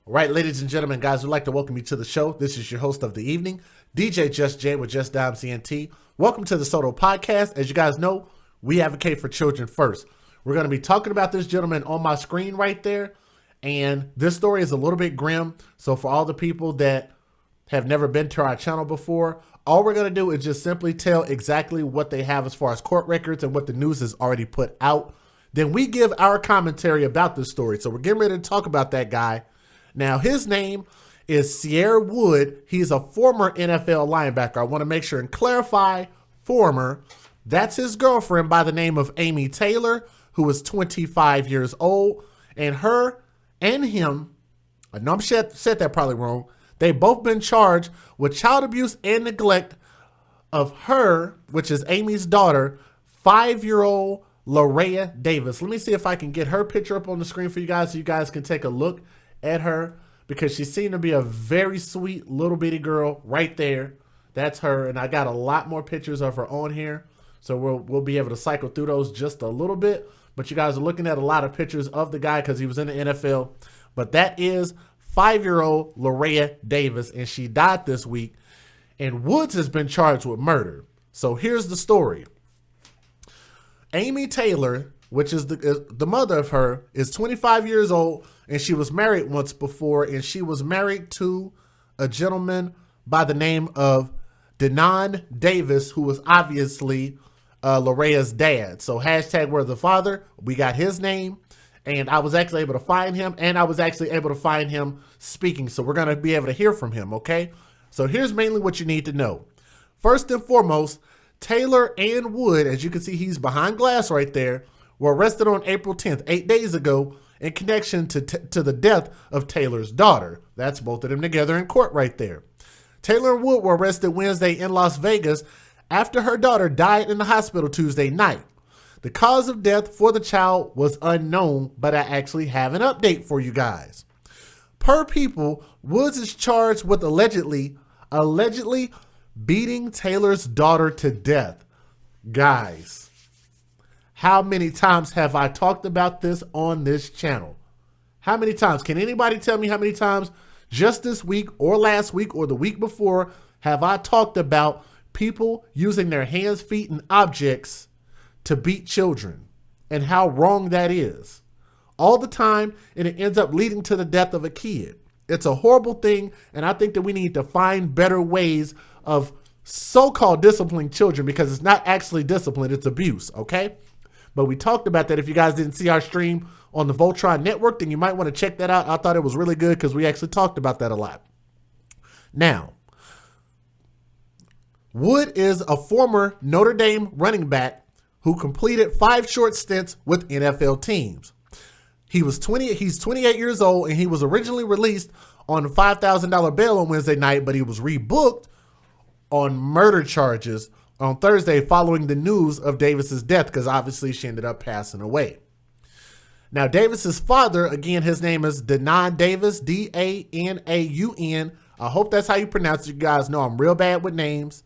All right, ladies and gentlemen, guys, we'd like to welcome you to the show. This is your host of the evening, DJ Just Jay with Just Dime CNT. Welcome to the Soto Podcast. As you guys know, we advocate for children first. We're going to be talking about this gentleman on my screen right there. And this story is a little bit grim. So for all the people that have never been to our channel before, all we're going to do is just simply tell exactly what they have as far as court records and what the news has already put out. Then we give our commentary about this story. So we're getting ready to talk about that guy. Now, his name is Cierre Wood. He's a former NFL linebacker. I want to make sure and clarify former. That's his girlfriend by the name of Amy Taylor, who is 25 years old. And her and him, I know I said that probably wrong. They've both been charged with child abuse and neglect of her, which is Amy's daughter, 5-year-old Larea Davis. Let me see if I can get her picture up on the screen for you guys so you guys can take a look at her, because she seemed to be a very sweet little bitty girl right there. That's her, and I got a lot more pictures of her on here, so we'll be able to cycle through those just a little bit. But you guys are looking at a lot of pictures of the guy because he was in the NFL. But that is 5-year-old Larea Davis, and she died this week. And Woods has been charged with murder. So here's the story. Amy Taylor, which is the mother of her, is 25 years old, and she was married once before, and she was married to a gentleman by the name of Denon Davis, who was obviously Lorea's dad. So hashtag we're the father. We got his name, and I was actually able to find him, and I was actually able to find him speaking. So we're going to be able to hear from him, okay? So here's mainly what you need to know. First and foremost, Taylor and Wood, as you can see, he's behind glass right there, were arrested on April 10th, 8 days ago, in connection to the death of Taylor's daughter. That's both of them together in court right there. Taylor and Wood were arrested Wednesday in Las Vegas after her daughter died in the hospital Tuesday night. The cause of death for the child was unknown, but I actually have an update for you guys. Per People, Woods is charged with allegedly beating Taylor's daughter to death. Guys, how many times have I talked about this on this channel? How many times? Can anybody tell me how many times just this week or last week or the week before have I talked about people using their hands, feet, and objects to beat children and how wrong that is? All the time, and it ends up leading to the death of a kid. It's a horrible thing, and I think that we need to find better ways of so-called disciplining children, because it's not actually discipline, it's abuse, okay? But we talked about that. If you guys didn't see our stream on the Voltron Network, then you might want to check that out. I thought it was really good because we actually talked about that a lot. Now, Wood is a former Notre Dame running back who completed 5 short stints with NFL teams. He's 28 years old, and he was originally released on a $5,000 bail on Wednesday night, but he was rebooked on murder charges on Thursday following the news of Davis's death, because obviously she ended up passing away. Now, Davis's father, again, his name is Denon Davis, D-A-N-A-U-N. I hope that's how you pronounce it. You guys know I'm real bad with names.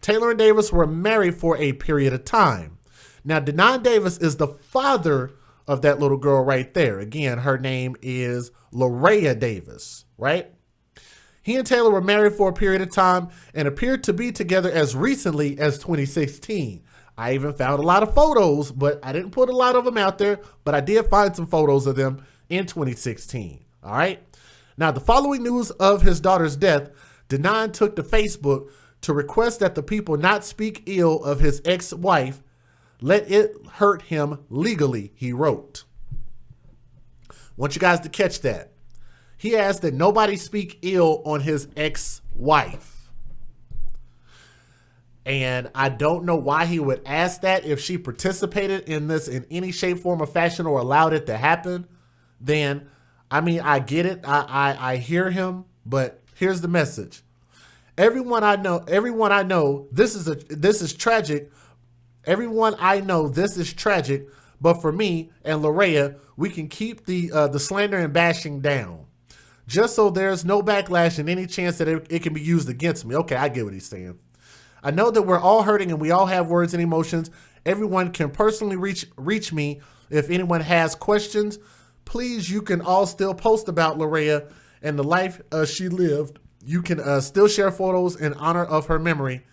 Taylor and Davis were married for a period of time. Now, Denon Davis is the father of that little girl right there. Again, her name is Larea Davis, right? He and Taylor were married for a period of time and appeared to be together as recently as 2016. I even found a lot of photos, but I didn't put a lot of them out there, but I did find some photos of them in 2016. All right. Now, the following news of his daughter's death, Denon took to Facebook to request that the people not speak ill of his ex-wife. Let it hurt him legally, he wrote. I want you guys to catch that. He asked that nobody speak ill on his ex-wife. And I don't know why he would ask that. If she participated in this in any shape, form, or fashion, or allowed it to happen, then, I mean, I get it. I hear him, but here's the message. Everyone I know, this is tragic. Everyone I know, this is tragic. But for me and Larea, we can keep the slander and bashing down, just so there's no backlash and any chance that it can be used against me. Okay, I get what he's saying. I know that we're all hurting and we all have words and emotions. Everyone can personally reach me if anyone has questions. Please, you can all still post about Larea and the life she lived. You can still share photos in honor of her memory.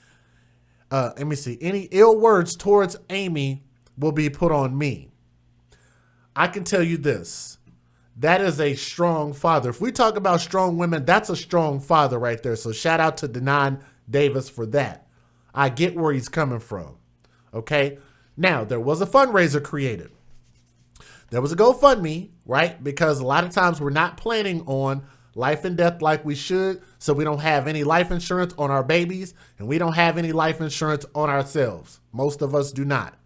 Let me see. Any ill words towards Amy will be put on me. I can tell you this. That is a strong father. If we talk about strong women, that's a strong father right there. So shout out to Denon Davis for that. I get where he's coming from. Okay. Now, there was a fundraiser created. There was a GoFundMe, right? Because a lot of times we're not planning on life and death like we should. So we don't have any life insurance on our babies, and we don't have any life insurance on ourselves. Most of us do not.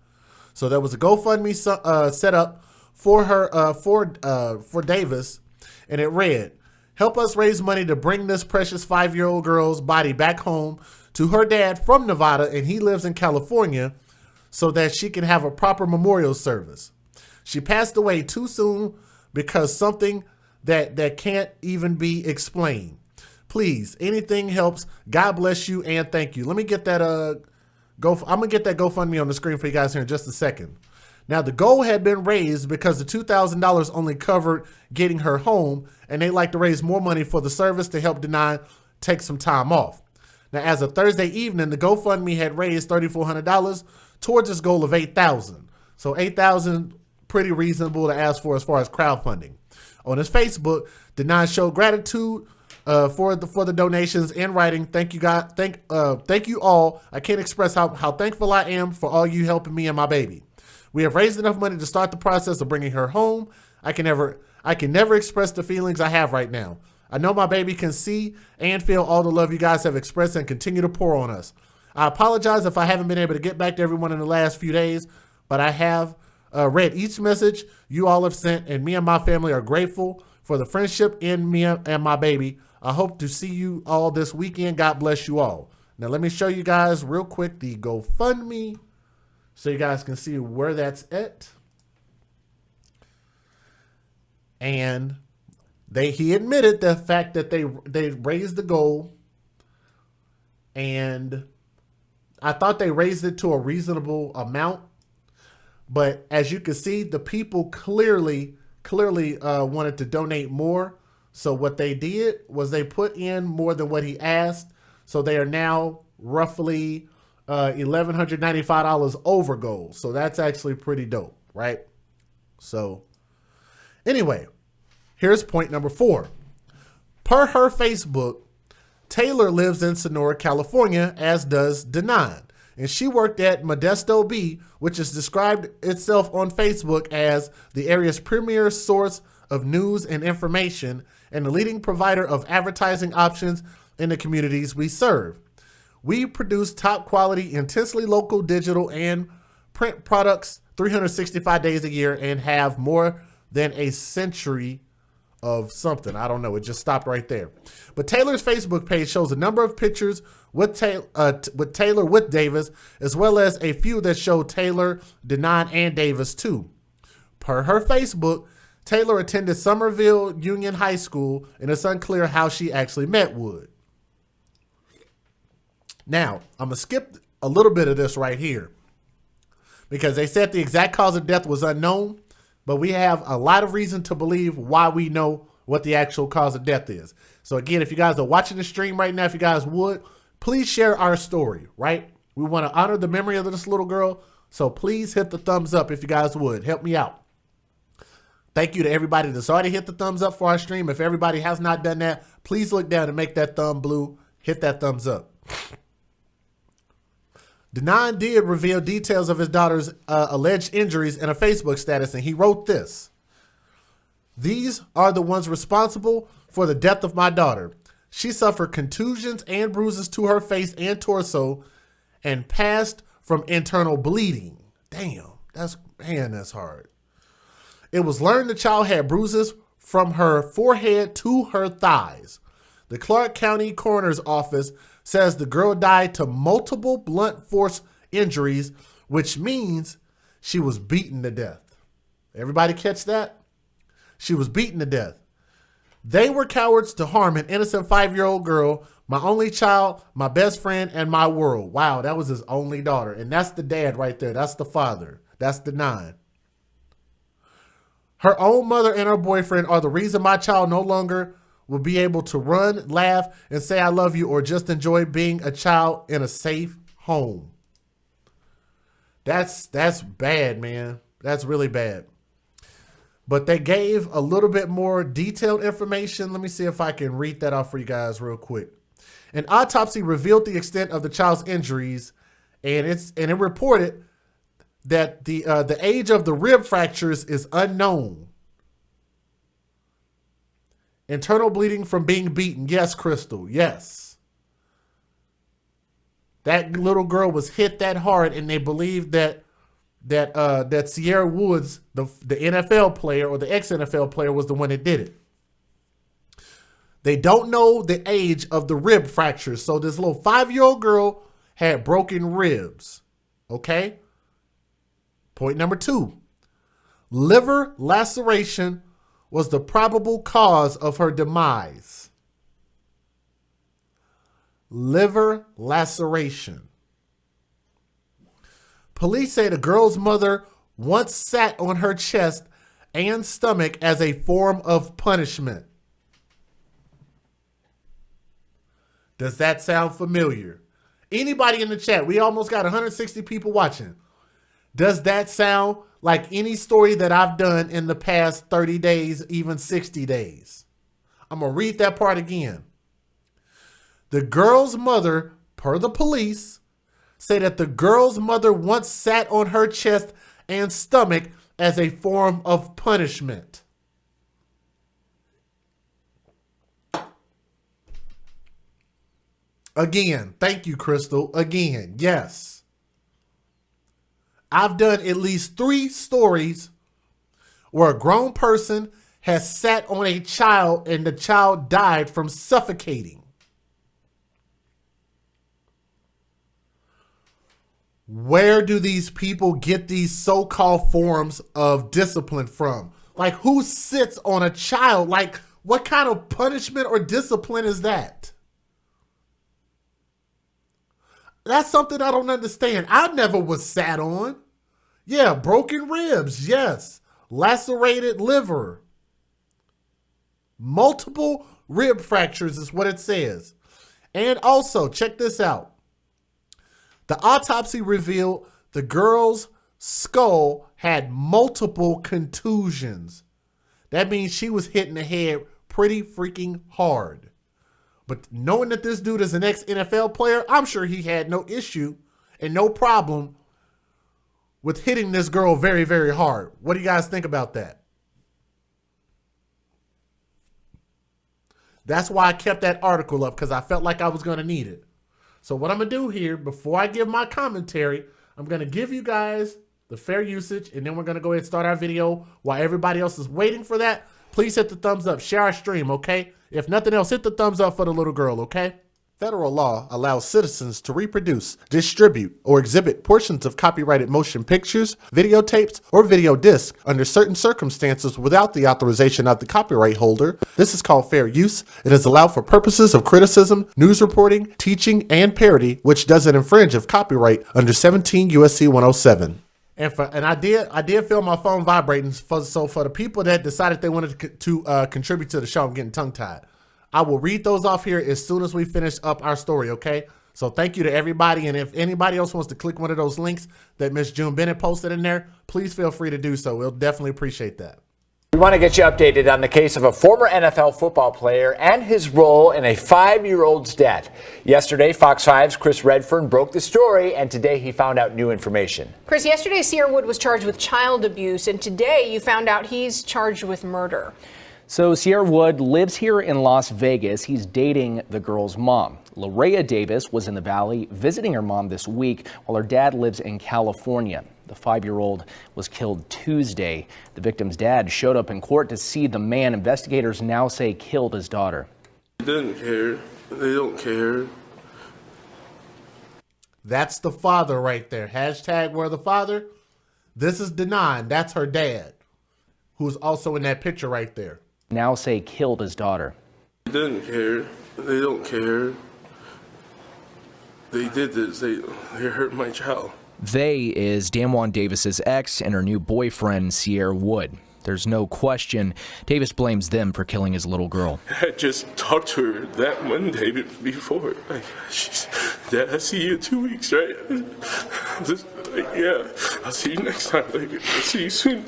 So there was a GoFundMe set up for her, for Davis, and it read, "Help us raise money to bring this precious 5-year-old girl's body back home to her dad from Nevada, and he lives in California, so that she can have a proper memorial service. She passed away too soon because something that can't even be explained. Please, anything helps. God bless you and thank you." Let me get that I'm gonna get that GoFundMe on the screen for you guys here in just a second. Now, the goal had been raised because the $2,000 only covered getting her home, and they like to raise more money for the service to help Denon take some time off. Now, as of Thursday evening, the GoFundMe had raised $3,400 towards its goal of $8,000. So $8,000, pretty reasonable to ask for as far as crowdfunding. On his Facebook, Denon showed gratitude for the donations in writing. Thank you, God. Thank you all. I can't express how thankful I am for all you helping me and my baby. We have raised enough money to start the process of bringing her home. I can never express the feelings I have right now. I know my baby can see and feel all the love you guys have expressed and continue to pour on us. I apologize if I haven't been able to get back to everyone in the last few days, but I have read each message you all have sent, and me and my family are grateful for the friendship in me and my baby. I hope to see you all this weekend. God bless you all. Now, let me show you guys real quick the GoFundMe so you guys can see where that's at. And he admitted the fact that they raised the goal, and I thought they raised it to a reasonable amount. But as you can see, the people clearly wanted to donate more. So what they did was they put in more than what he asked. So they are now roughly $1,195 over goal. So that's actually pretty dope, right? So anyway, here's point number 4. Per her Facebook, Taylor lives in Sonora, California, as does Denon. And she worked at Modesto B, which has described itself on Facebook as the area's premier source of news and information and the leading provider of advertising options in the communities we serve. We produce top quality, intensely local digital and print products 365 days a year and have more than a century of something. I don't know. It just stopped right there. But Taylor's Facebook page shows a number of pictures with Taylor with Davis, as well as a few that show Taylor, Denon, and Davis too. Per her Facebook, Taylor attended Somerville Union High School, and it's unclear how she actually met Wood. Now, I'm going to skip a little bit of this right here because they said the exact cause of death was unknown, but we have a lot of reason to believe why we know what the actual cause of death is. So again, if you guys are watching the stream right now, if you guys would, please share our story, right? We want to honor the memory of this little girl. So please hit the thumbs up if you guys would. Help me out. Thank you to everybody that's already hit the thumbs up for our stream. If everybody has not done that, please look down and make that thumb blue. Hit that thumbs up. Denon did reveal details of his daughter's alleged injuries in a Facebook status, and he wrote this. "These are the ones responsible for the death of my daughter. She suffered contusions and bruises to her face and torso and passed from internal bleeding." Damn, that's hard. "It was learned the child had bruises from her forehead to her thighs. The Clark County Coroner's Office says the girl died to multiple blunt force injuries, which means she was beaten to death." Everybody catch that? She was beaten to death. "They were cowards to harm an innocent 5-year-old girl, my only child, my best friend, and my world." Wow, that was his only daughter. And that's the dad right there. That's the father. That's Denon. "Her own mother and her boyfriend are the reason my child no longer will be able to run, laugh, and say I love you, or just enjoy being a child in a safe home. That's bad, man. That's really bad. But they gave a little bit more detailed information. Let me see if I can read that off for you guys real quick. An autopsy revealed the extent of the child's injuries, and it reported that the age of the rib fractures is unknown. Internal bleeding from being beaten. Yes, Crystal. Yes. That little girl was hit that hard, and they believe that Cierre Woods, the NFL player or the ex-NFL player, was the one that did it. They don't know the age of the rib fractures. So this little 5-year-old girl had broken ribs. Okay? Point number 2. Liver laceration was the probable cause of her demise. Liver laceration. Police say the girl's mother once sat on her chest and stomach as a form of punishment. Does that sound familiar? Anybody in the chat? We almost got 160 people watching. Does that sound like any story that I've done in the past 30 days, even 60 days? I'm going to read that part again. The girl's mother, per the police, say that the girl's mother once sat on her chest and stomach as a form of punishment. Again, thank you, Crystal. Again, yes. I've done at least 3 stories where a grown person has sat on a child and the child died from suffocating. Where do these people get these so-called forms of discipline from? Like, who sits on a child? Like, what kind of punishment or discipline is that? That's something I don't understand. I never was sat on. Yeah, broken ribs, yes. Lacerated liver. Multiple rib fractures is what it says. And also, check this out. The autopsy revealed the girl's skull had multiple contusions. That means she was hit in the head pretty freaking hard. But knowing that this dude is an ex-NFL player, I'm sure he had no issue and no problem with hitting this girl very, very hard. What do you guys think about that? That's why I kept that article up, because I felt like I was going to need it. So what I'm going to do here, before I give my commentary, I'm going to give you guys the fair usage, and then we're going to go ahead and start our video while everybody else is waiting for that. Please hit the thumbs up, share our stream, okay? If nothing else, hit the thumbs up for the little girl, okay? Federal law allows citizens to reproduce, distribute, or exhibit portions of copyrighted motion pictures, videotapes, or video discs under certain circumstances without the authorization of the copyright holder. This is called fair use. It is allowed for purposes of criticism, news reporting, teaching, and parody, which doesn't infringe of copyright under 17 U.S.C. 107. And I did feel my phone vibrating. So for the people that decided they wanted to contribute to the show, I'm getting tongue-tied. I will read those off here as soon as we finish up our story, okay? So thank you to everybody. And if anybody else wants to click one of those links that Miss June Bennett posted in there, please feel free to do so. We'll definitely appreciate that. We want to get you updated on the case of a former NFL football player and his role in a 5-year-old's death. Yesterday, Fox 5's Chris Redfern broke the story, and today he found out new information. Chris, yesterday Cierre Wood was charged with child abuse, and today you found out he's charged with murder. So Cierre Wood lives here in Las Vegas. He's dating the girl's mom. Larea Davis was in the Valley visiting her mom this week while her dad lives in California. The 5-year-old was killed Tuesday. The victim's dad showed up in court to see the man investigators now say killed his daughter. They didn't care. They don't care. That's the father right there. Hashtag where the father. This is Denon. That's her dad, who's also in that picture right there. Now say killed his daughter. They didn't care. They don't care. They did this. They hurt my child. They is Damwan Davis's ex and her new boyfriend, Cierre Wood. There's no question. Davis blames them for killing his little girl. I just talked to her that Monday before. Dad, I see you in 2 weeks, right? Yeah, I'll see you next time. I'll see you soon.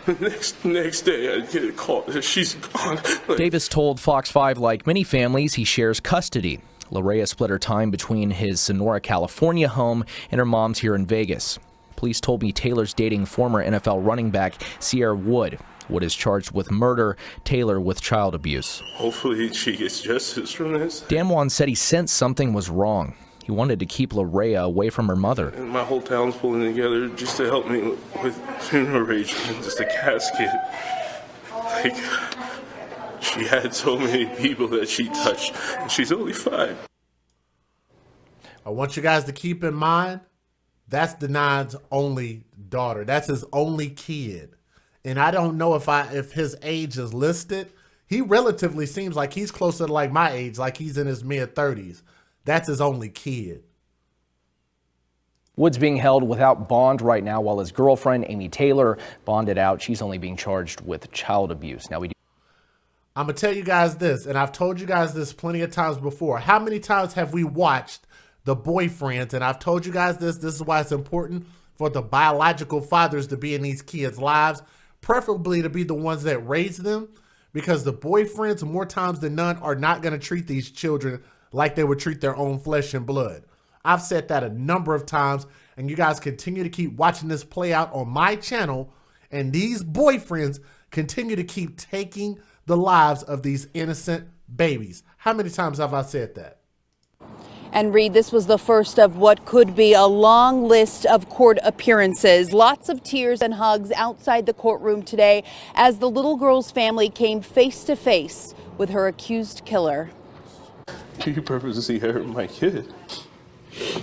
The next day, I get a call that she's gone. Davis told Fox 5, like many families, he shares custody. Larea split her time between his Sonora, California home and her mom's here in Vegas. Police told me Taylor's dating former NFL running back Cierre Wood. Wood is charged with murder, Taylor with child abuse. Hopefully she gets justice from this. Dan Juan said he sensed something was wrong. He wanted to keep Larea away from her mother. And my whole town's pulling together just to help me with funeral arrangements, just a casket. She had so many people that she touched, and she's only 5. I want you guys to keep in mind, that's Denon's only daughter. That's his only kid. And I don't know if his age is listed. He relatively seems like he's closer to like my age, like he's in his mid-30s. That's his only kid. Wood's being held without bond right now while his girlfriend, Amy Taylor, bonded out. She's only being charged with child abuse. Now I'm going to tell you guys this, and I've told you guys this plenty of times before. How many times have we watched the boyfriends? And I've told you guys this. This is why it's important for the biological fathers to be in these kids' lives, preferably to be the ones that raise them, because the boyfriends, more times than none, are not going to treat these children like they would treat their own flesh and blood. I've said that a number of times, and you guys continue to keep watching this play out on my channel, and these boyfriends continue to keep taking the lives of these innocent babies. How many times have I said that? And Reed, this was the first of what could be a long list of court appearances. Lots of tears and hugs outside the courtroom today as the little girl's family came face to face with her accused killer. You purposely hurt my kid.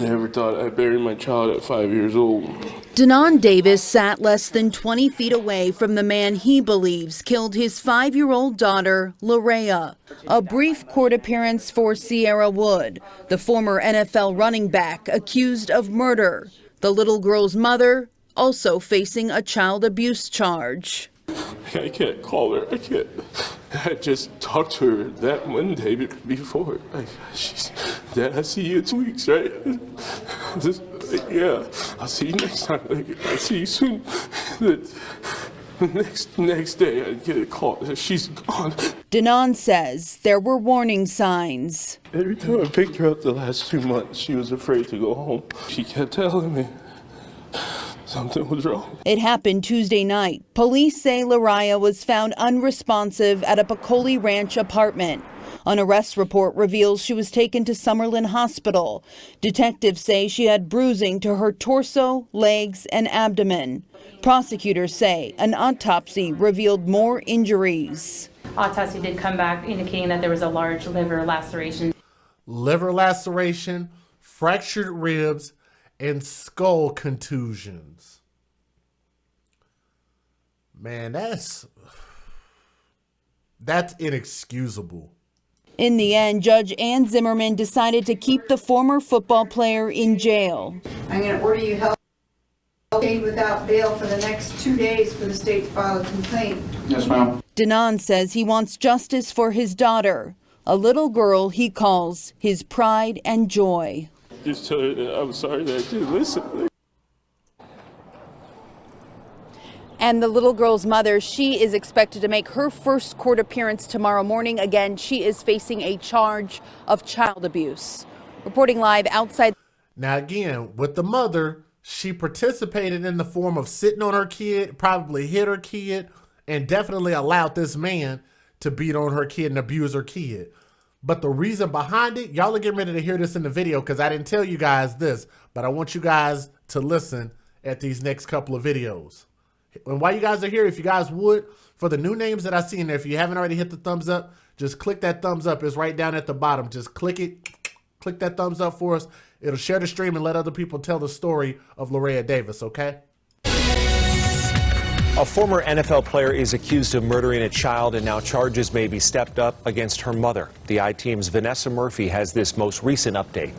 Never thought I'd bury my child at 5 years old. Denon Davis sat less than 20 feet away from the man he believes killed his 5-year-old daughter, Larea. A brief court appearance for Cierre Wood, the former NFL running back accused of murder. The little girl's mother also facing a child abuse charge. I can't call her. I can't. I just talked to her that Monday before. Dad, I see you in 2 weeks, right? Yeah, I'll see you next time. I'll see you soon. The next day, I get a call that she's gone. Denon says there were warning signs. Every time I picked her up the last 2 months, she was afraid to go home. She kept telling me something was wrong. It happened Tuesday night. Police say Larea was found unresponsive at a Pecoli Ranch apartment. An arrest report reveals she was taken to Summerlin Hospital. Detectives say she had bruising to her torso, legs, and abdomen. Prosecutors say an autopsy revealed more injuries. Autopsy did come back indicating that there was a large liver laceration. Liver laceration, fractured ribs, and skull contusions. Man, that's inexcusable. In the end, Judge Ann Zimmerman decided to keep the former football player in jail. I'm going to order you held without bail for the next 2 days for the state to file a complaint. Yes, ma'am. Denon says he wants justice for his daughter, a little girl he calls his pride and joy. Just tell her that I'm sorry that I didn't listen. And the little girl's mother, she is expected to make her first court appearance tomorrow morning. Again, she is facing a charge of child abuse. Reporting live outside. Now again, with the mother, she participated in the form of sitting on her kid, probably hit her kid, and definitely allowed this man to beat on her kid and abuse her kid. But the reason behind it, y'all are getting ready to hear this in the video because I didn't tell you guys this, but I want you guys to listen at these next couple of videos. And while you guys are here, if you guys would, for the new names that I see in there, if you haven't already hit the thumbs up, just click that thumbs up. It's right down at the bottom. Just click it. Click that thumbs up for us. It'll share the stream and let other people tell the story of Larea Davis, okay? A former NFL player is accused of murdering a child, and now charges may be stepped up against her mother. The I-Team's Vanessa Murphy has this most recent update.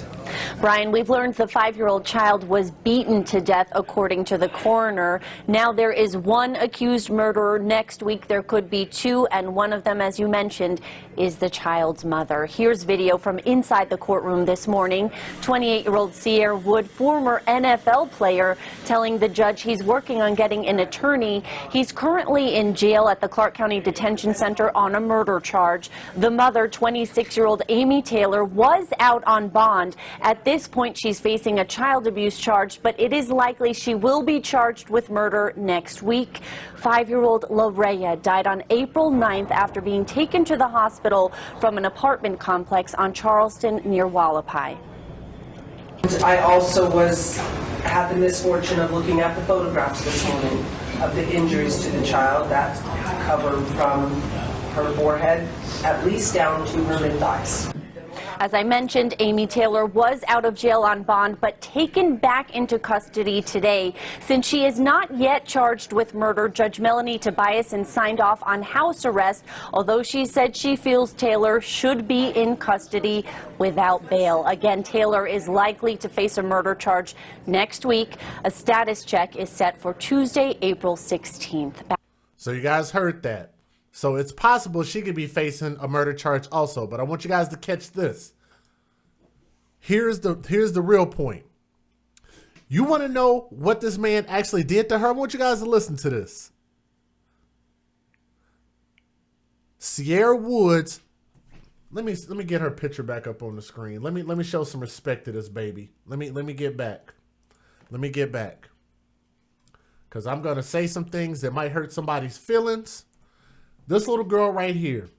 Brian, we've learned the 5-year-old child was beaten to death, according to the coroner. Now there is one accused murderer. Next week there could be two, and one of them, as you mentioned, is the child's mother. Here's video from inside the courtroom this morning. 28-year-old Cierre Wood, former NFL player, telling the judge he's working on getting an attorney. He's currently in jail at the Clark County Detention Center on a murder charge. The mother, 26-year-old Amy Taylor, was out on bond. At this point, she's facing a child abuse charge, but it is likely she will be charged with murder next week. 5-year-old Loraya died on April 9th after being taken to the hospital from an apartment complex on Charleston near Wallapai. I also had the misfortune of looking at the photographs this morning of the injuries to the child. That's covered from her forehead at least down to her mid-thighs. As I mentioned, Amy Taylor was out of jail on bond, but taken back into custody today. Since she is not yet charged with murder, Judge Melanie Tobiasen signed off on house arrest, although she said she feels Taylor should be in custody without bail. Again, Taylor is likely to face a murder charge next week. A status check is set for Tuesday, April 16th. So you guys heard that. So it's possible she could be facing a murder charge also, but I want you guys to catch this. Here's the real point. You want to know what this man actually did to her? I want you guys to listen to this. Cierre Woods, let me get her picture back up on the screen. Let me show some respect to this baby. Let me get back. Let me get back. Cuz I'm going to say some things that might hurt somebody's feelings. This little girl right here,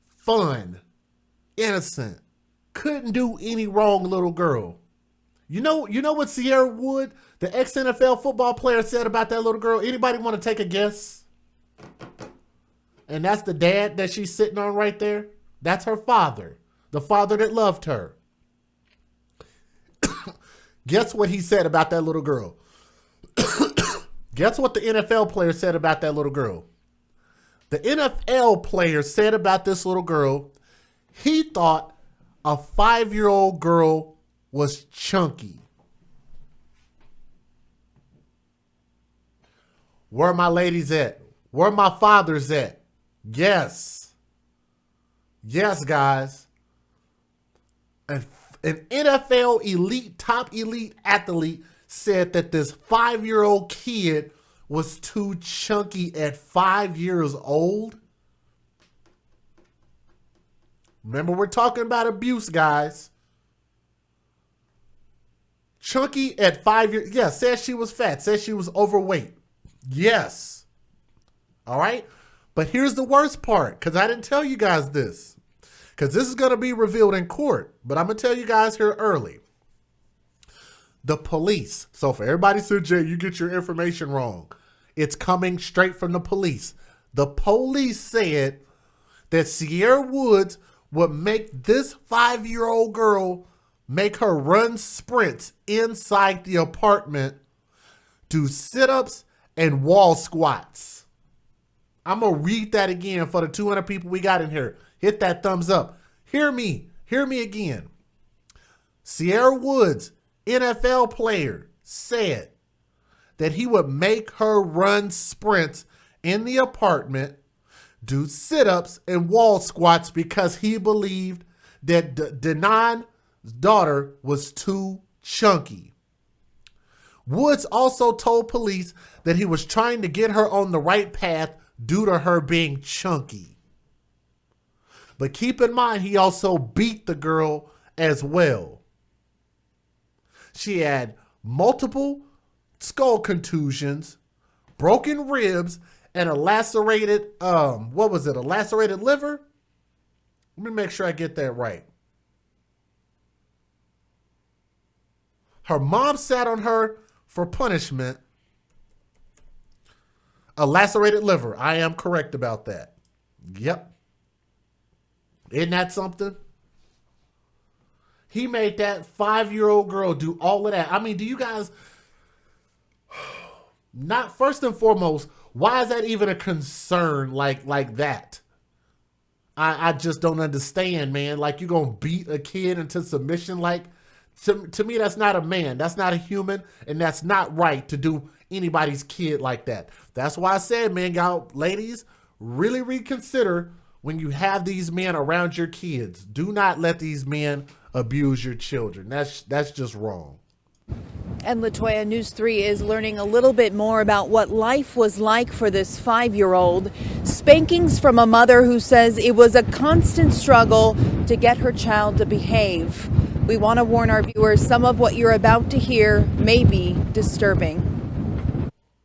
fun, innocent, couldn't do any wrong little girl. You know what Cierre Wood, the ex-NFL football player, said about that little girl? Anybody want to take a guess? And that's the dad that she's sitting on right there. That's her father, the father that loved her. Guess what he said about that little girl? Guess what the NFL player said about that little girl? The NFL player said about this little girl, he thought a 5-year-old girl was chunky. Where are my ladies at? Where are my fathers at? Yes. Yes, guys. An NFL elite, top elite athlete said that this 5-year-old kid was too chunky at 5 years old. Remember, we're talking about abuse, guys. Chunky at 5 years. Yeah, says she was fat. Says she was overweight. Yes. All right. But here's the worst part, because I didn't tell you guys this. Because this is going to be revealed in court. But I'm going to tell you guys here early. The police. So for everybody said, Jay, you get your information wrong. It's coming straight from the police. The police said that Cierre Woods would make this 5-year-old girl make her run sprints inside the apartment, do sit-ups and wall squats. I'm going to read that again for the 200 people we got in here. Hit that thumbs up. Hear me again. Cierre Woods, NFL player, said that he would make her run sprints in the apartment, do sit-ups and wall squats because he believed that Denon's daughter was too chunky. Woods also told police that he was trying to get her on the right path due to her being chunky. But keep in mind, he also beat the girl as well. She had multiple skull contusions, broken ribs, and a lacerated, a lacerated liver? Let me make sure I get that right. Her mom sat on her for punishment. A lacerated liver. I am correct about that. Yep. Isn't that something? He made that 5-year-old girl do all of that. I mean, do you guys... Not first and foremost, Why is that even a concern like that? I just don't understand, man. Like, you gonna beat a kid into submission? Like, to me, that's not a man. That's not a human, and that's not right to do anybody's kid like that. That's why I said, man, y'all ladies, really reconsider when you have these men around your kids. Do not let these men abuse your children. That's just wrong. And LaToya, News 3 is learning a little bit more about what life was like for this 5-year-old. Spankings from a mother who says it was a constant struggle to get her child to behave. We want to warn our viewers, some of what you're about to hear may be disturbing.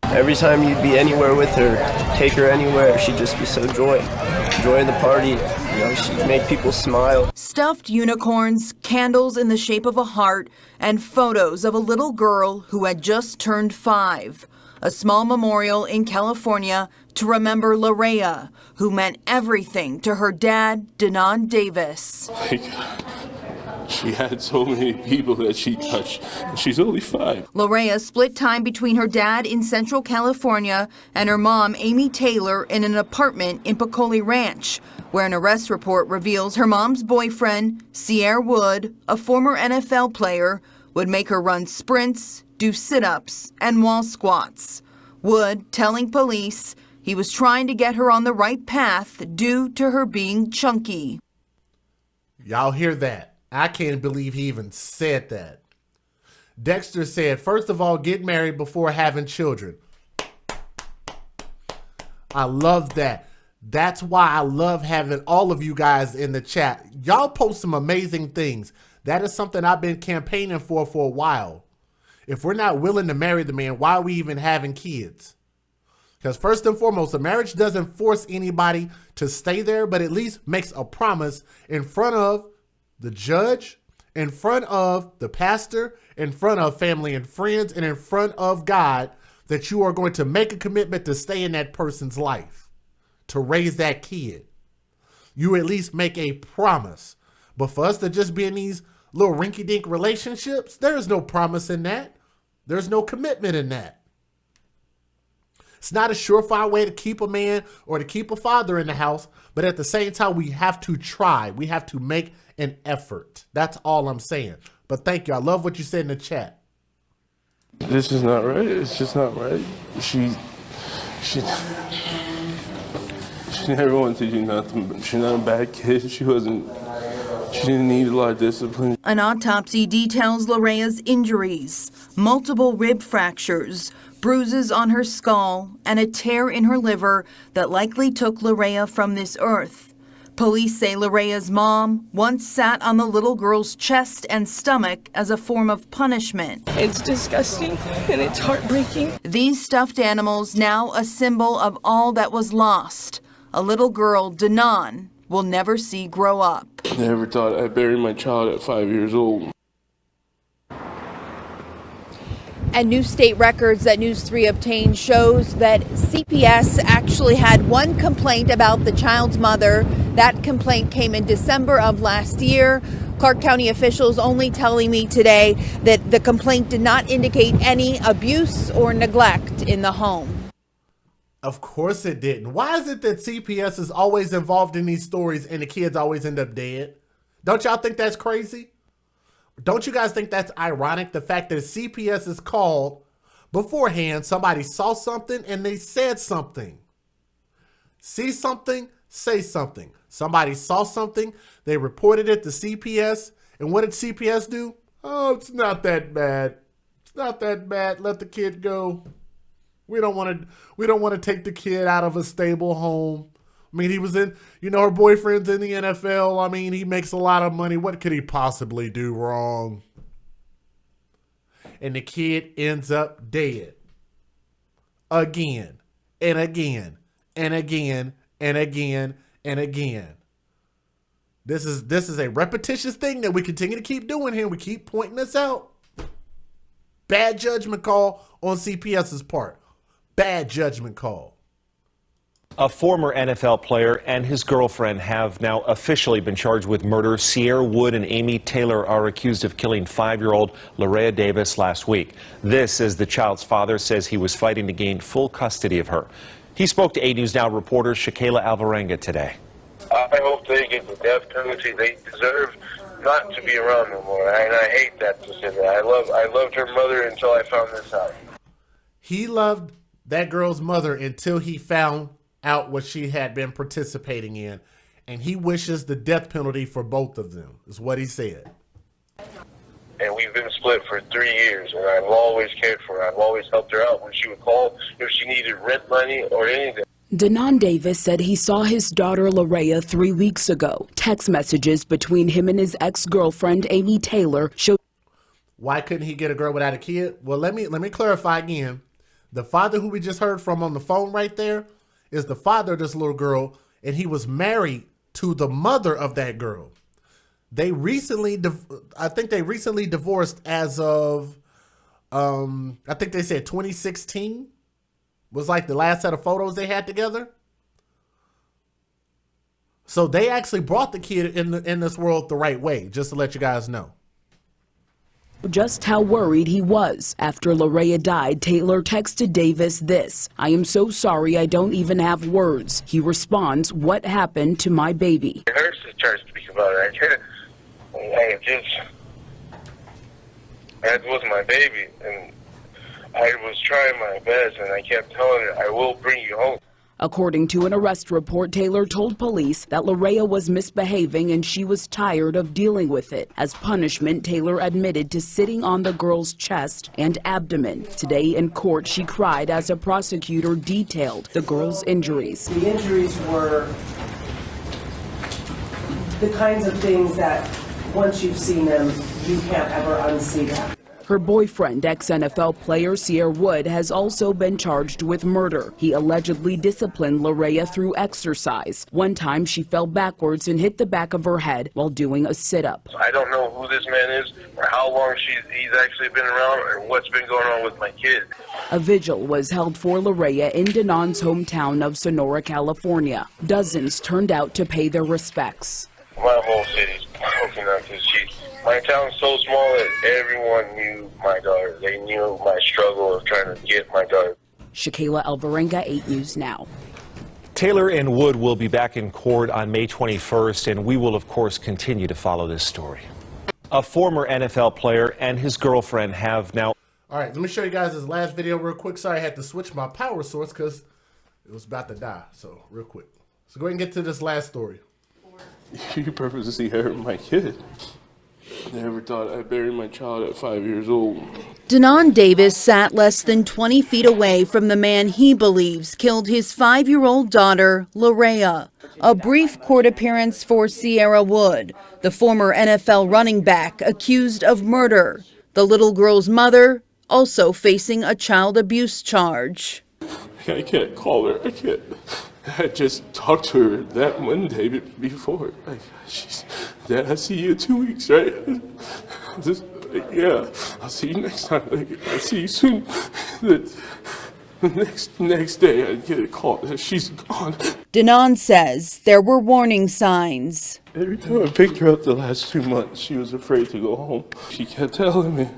Every time you'd be anywhere with her, take her anywhere, she'd just be so joy of the party. You know, she'd make people smile. Stuffed unicorns, candles in the shape of a heart, and photos of a little girl who had just turned 5. A small memorial in California to remember Larea, who meant everything to her dad, Denon Davis. She had so many people that she touched. She's only 5. Larea split time between her dad in Central California and her mom, Amy Taylor, in an apartment in Piccoli Ranch, where an arrest report reveals her mom's boyfriend, Cierre Wood, a former NFL player, would make her run sprints, do sit-ups, and wall squats. Wood telling police he was trying to get her on the right path due to her being chunky. Y'all hear that? I can't believe he even said that. Dexter said, first of all, get married before having children. I love that. That's why I love having all of you guys in the chat. Y'all post some amazing things. That is something I've been campaigning for a while. If we're not willing to marry the man, why are we even having kids? Because first and foremost, a marriage doesn't force anybody to stay there, but at least makes a promise in front of the judge, in front of the pastor, in front of family and friends, and in front of God, that you are going to make a commitment to stay in that person's life, to raise that kid. You at least make a promise. But for us to just be in these little rinky-dink relationships, there is no promise in that. There's no commitment in that. It's not a surefire way to keep a man or to keep a father in the house, but at the same time, we have to try. We have to make an effort. That's all I'm saying. But thank you. I love what you said in the chat. This is not right. It's just not right. She never wanted to do nothing. She's not a bad kid. She didn't need a lot of discipline. An autopsy details Larea's injuries, multiple rib fractures, bruises on her skull, and a tear in her liver that likely took Larea from this earth. Police say Larea's mom once sat on the little girl's chest and stomach as a form of punishment. It's disgusting and it's heartbreaking. These stuffed animals now a symbol of all that was lost. A little girl, Denon, will never see grow up. I never thought I'd bury my child at 5 years old. And new state records that News 3 obtained shows that CPS actually had one complaint about the child's mother. That complaint came in December of last year. Clark County officials only telling me today that the complaint did not indicate any abuse or neglect in the home. Of course it didn't. Why is it that CPS is always involved in these stories and the kids always end up dead? Don't y'all think that's crazy? Don't you guys think that's ironic? The fact that CPS is called beforehand, somebody saw something and they said something. See something, say something. Somebody saw something, they reported it to CPS, and what did CPS do? Oh, it's not that bad. It's not that bad. Let the kid go. We don't want to take the kid out of a stable home. I mean, he was in, her boyfriend's in the NFL. I mean, he makes a lot of money. What could he possibly do wrong? And the kid ends up dead. Again, and again, and again, and again, and again. This is a repetitious thing that we continue to keep doing here. We keep pointing this out. Bad judgment call on CPS's part. Bad judgment call. A former NFL player and his girlfriend have now officially been charged with murder. Cierre Wood and Amy Taylor are accused of killing 5-year-old Larea Davis last week. This, as the child's father says he was fighting to gain full custody of her. He spoke to 8 News Now reporter Shakayla Alvarenga today. I hope they get the death penalty they deserve, not to be around no more. And I hate that to say that. I loved her mother until I found this out. He loved that girl's mother until he found out what she had been participating in, and he wishes the death penalty for both of them, is what he said. And we've been split for 3 years, and I've always cared for her. I've always helped her out when she would call if she needed rent money or anything. Denon Davis said he saw his daughter Larea 3 weeks ago. Text messages between him and his ex-girlfriend Amy Taylor showed. Why couldn't he get a girl without a kid? Well, let me clarify again. The father who we just heard from on the phone right there is the father of this little girl, and he was married to the mother of that girl. They recently, I think they recently divorced as of, I think they said 2016 was like the last set of photos they had together. So they actually brought the kid in this world the right way, just to let you guys know. Just how worried he was. After Larea died, Taylor texted Davis this: "I am so sorry, I don't even have words." He responds, "What happened to my baby?" It hurts to try to speak about it. That was my baby, and I was trying my best, and I kept telling her, I will bring you home. According to an arrest report, Taylor told police that Larea was misbehaving and she was tired of dealing with it. As punishment, Taylor admitted to sitting on the girl's chest and abdomen. Today in court, she cried as a prosecutor detailed the girl's injuries. The injuries were the kinds of things that once you've seen them, you can't ever unsee them. Her boyfriend, ex-NFL player Cierre Wood, has also been charged with murder. He allegedly disciplined Larea through exercise. One time she fell backwards and hit the back of her head while doing a sit-up. I don't know who this man is or how long he's actually been around or what's been going on with my kid. A vigil was held for Larea in Denon's hometown of Sonora, California. Dozens turned out to pay their respects. My whole city's broken up because my town's so small that everyone knew my daughter. They knew my struggle of trying to get my daughter. Shakayla Alvarenga, 8 News Now. Taylor and Wood will be back in court on May 21st, and we will, of course, continue to follow this story. A former NFL player and his girlfriend have now... All right, let me show you guys this last video real quick. Sorry, I had to switch my power source because it was about to die. So, real quick. So, go ahead and get to this last story. You purposely hurt my kid. I never thought I'd bury my child at 5 years old. Denon Davis sat less than 20 feet away from the man he believes killed his 5-year-old daughter, Larea. A brief court appearance for Cierre Wood, the former NFL running back accused of murder. The little girl's mother also facing a child abuse charge. I can't call her. I can't. I just talked to her that Monday before. Dad, I'll see you in 2 weeks, right? Yeah, I'll see you next time. I'll see you soon. The next day, I get a call that she's gone. Denon says there were warning signs. Every time I picked her up the last 2 months, she was afraid to go home. She kept telling me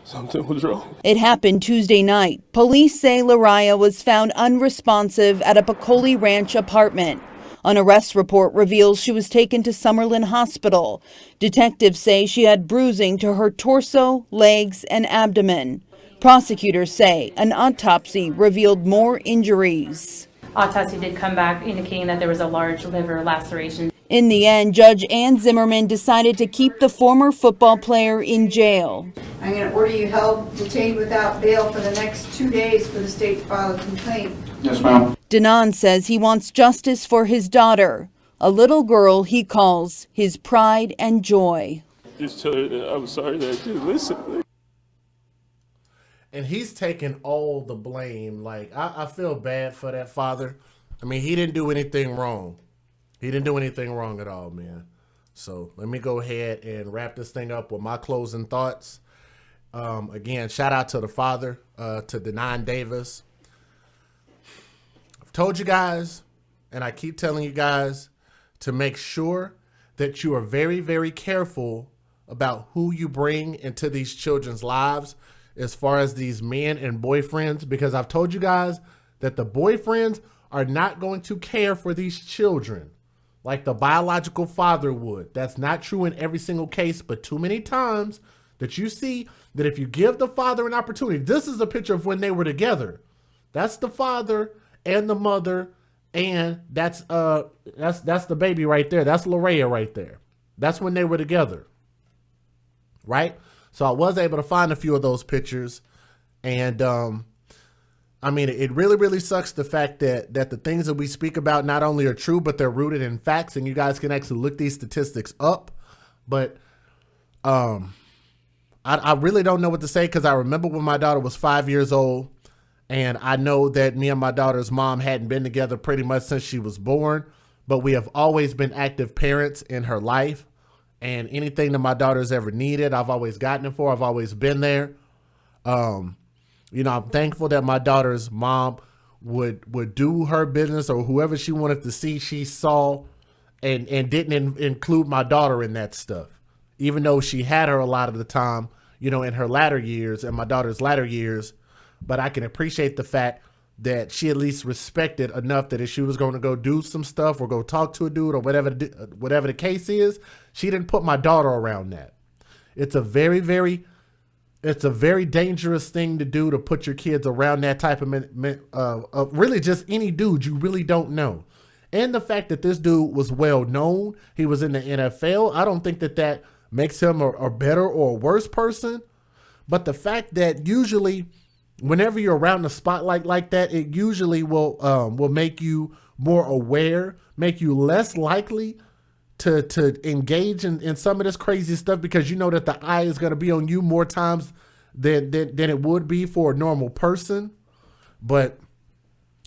something was wrong. It happened Tuesday night. Police say Larea was found unresponsive at a Piccoli Ranch apartment. An arrest report reveals she was taken to Summerlin Hospital. Detectives say she had bruising to her torso, legs, and abdomen. Prosecutors say an autopsy revealed more injuries. Autopsy did come back indicating that there was a large liver laceration. In the end, Judge Ann Zimmerman decided to keep the former football player in jail. I'm going to order you held detained without bail for the next 2 days for the state to file a complaint. Yes, ma'am. Denon says he wants justice for his daughter, a little girl he calls his pride and joy. Just tell her that I'm sorry that I didn't listen. And he's taking all the blame. Like, I feel bad for that father. I mean, he didn't do anything wrong. He didn't do anything wrong at all, man. So let me go ahead and wrap this thing up with my closing thoughts. Again, shout out to the father, to Denon Davis. told you guys, and I keep telling you guys, to make sure that you are very, very careful about who you bring into these children's lives as far as these men and boyfriends, because I've told you guys that the boyfriends are not going to care for these children like the biological father would. That's not true in every single case, but too many times that you see that if you give the father an opportunity, this is a picture of when they were together. That's the father and the mother, and that's the baby right there. That's Larea right there. That's when they were together, right? So I was able to find a few of those pictures, and I mean, it really, really sucks the fact that the things that we speak about not only are true, but they're rooted in facts, and you guys can actually look these statistics up. But I really don't know what to say, because I remember when my daughter was 5 years old, and I know that me and my daughter's mom hadn't been together pretty much since she was born, but we have always been active parents in her life, and anything that my daughter's ever needed, I've always gotten it for. I've always been there. You know, I'm thankful that my daughter's mom would do her business, or whoever she wanted to see, she saw, and didn't include my daughter in that stuff, even though she had her a lot of the time, you know, in her latter years, and my daughter's latter years. But I can appreciate the fact that she at least respected enough that if she was going to go do some stuff or go talk to a dude or whatever the case is, she didn't put my daughter around that. It's a very, very dangerous thing to do, to put your kids around that type of really just any dude you really don't know. And the fact that this dude was well known, he was in the NFL, I don't think that makes him a better or a worse person. But the fact that usually whenever you're around the spotlight like that, it usually will make you more aware, make you less likely to engage in some of this crazy stuff, because you know that the eye is going to be on you more times than it would be for a normal person. But,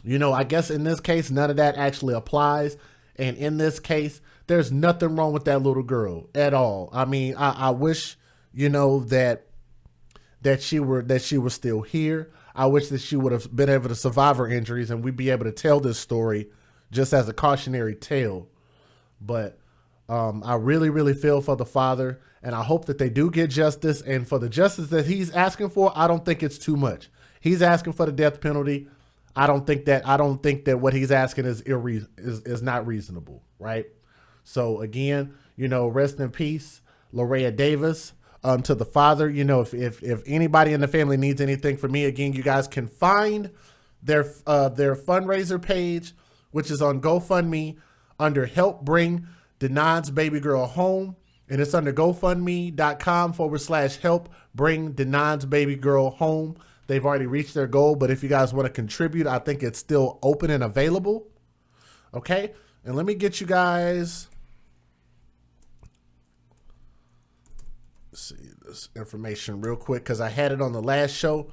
you know, I guess in this case, none of that actually applies. And in this case, there's nothing wrong with that little girl at all. I mean, I wish, you know, that she were still here. I wish that she would have been able to survive her injuries, and we'd be able to tell this story just as a cautionary tale. But I really, really feel for the father, and I hope that they do get justice. And for the justice that he's asking for, I don't think it's too much. He's asking for the death penalty. I don't think that what he's asking is not reasonable, right? So again, you know, rest in peace, Larea Davis. To the father, you know, if anybody in the family needs anything from me, again, you guys can find their fundraiser page, which is on GoFundMe under Help Bring Denon's Baby Girl Home. And it's under GoFundMe.com/help bring Denon's baby girl home. They've already reached their goal, but if you guys want to contribute, I think it's still open and available. Okay, and let me get you guys, see this information real quick, because I had it on the last show.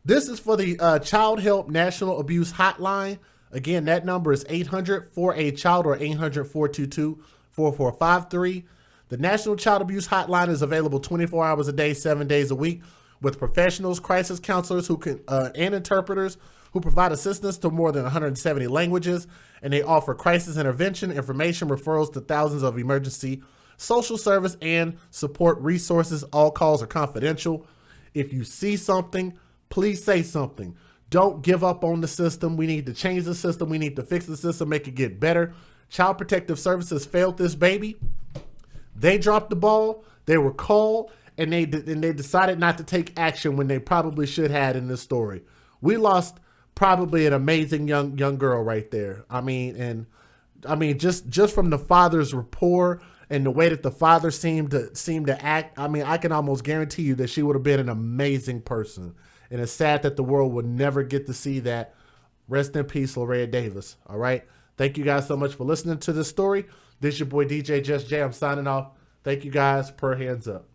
This is for the Child Help National Abuse Hotline. Again, that number is 800-4A-CHILD or 800-422-4453. The National Child Abuse Hotline is available 24 hours a day, 7 days a week, with professionals, crisis counselors and interpreters who provide assistance to more than 170 languages, and they offer crisis intervention, information, referrals to thousands of emergency social service and support resources. All calls are confidential. If you see something, please say something. Don't give up on the system. We need to change the system. We need to fix the system, make it get better. Child Protective Services failed this baby. They dropped the ball. They were called, and they decided not to take action when they probably should have in this story. We lost probably an amazing young girl right there. I mean, just from the father's rapport and the way that the father seemed to act, I mean, I can almost guarantee you that she would have been an amazing person. And it's sad that the world would never get to see that. Rest in peace, Larea Davis. All right. Thank you guys so much for listening to this story. This is your boy DJ Just Jay. I'm signing off. Thank you guys. Per hands up.